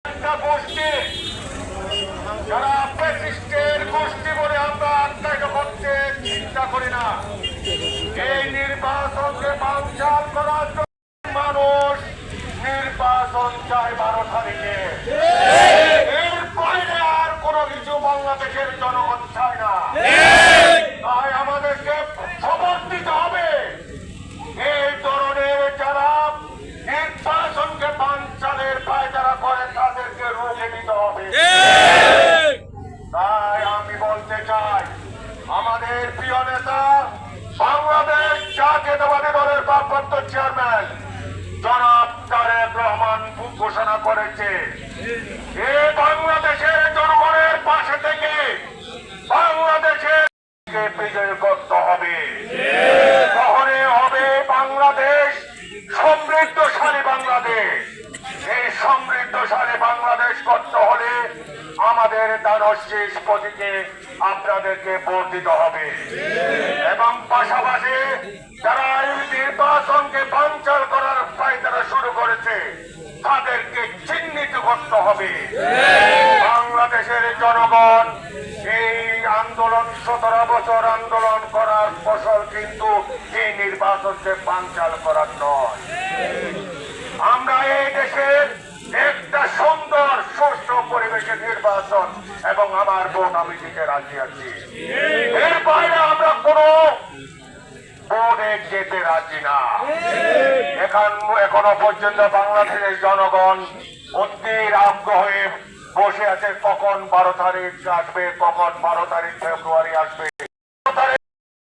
একটা গোষ্ঠী যারা ফ্যাসিস্টের গোষ্ঠী বলে আমরা আখ্যায়িত করতে চিন্তা করি না। এই নির্বাচনকে বানচাল করার জন্য মানুষ নির্বাচন চায় 12 তারিখে। এর বাইরে আর কোনো কিছু বাংলাদেশের জনগণ চায় না। তাই আমাদেরকে খবর দিতে হবে এই ধরনের যারা নির্বাচনকে বানচালের পায়তারা করে তাদেরকে রুখে দিতে হবে। তাই আমি বলতে চাই আমাদের প্রিয় নেতা বাংলাদেশ জাতীয়তাবাদী দলের ভারপ্রাপ্ত চেয়ারম্যান জনাব তারেক রহমান ঘোষণা করেছে এই বাংলাদেশের জনগণের পাশে থেকে বাংলাদেশের বিজয় করতে হবে। শহরে হবে বাংলাদেশ সমৃদ্ধশালী বাংলাদেশ। এই সমৃদ্ধশালী বাংলাদেশ করতে হলে আমাদের দানশীষ প্রতীকে আপনাদেরকে ভোট দিতে হবে এবং পাশাপাশি যারা এই নির্বাচনকে বানচাল করার পায়তারা শুরু করেছে তাদেরকে চিহ্নিত করতে হবে। বাংলাদেশের জনগণ এই আন্দোলন 17 বছর আন্দোলন করার ফসল কিন্তু এই নির্বাচনকে বানচাল করার নয়। আমরা এই দেশের একটা সুন্দর সুষ্ঠু পরিবেশে নির্বাচন এবং আমার ভোট আমি দিতে রাজি আছি। এর বাইরে আমরা কোনো ভোটে যেতে রাজি না। এখনো পর্যন্ত বাংলাদেশের জনগণ অধীর আগ্রহে বসে আছে কখন 12 তারিখ আসবে, কখন 12 তারিখ ফেব্রুয়ারি আসবে।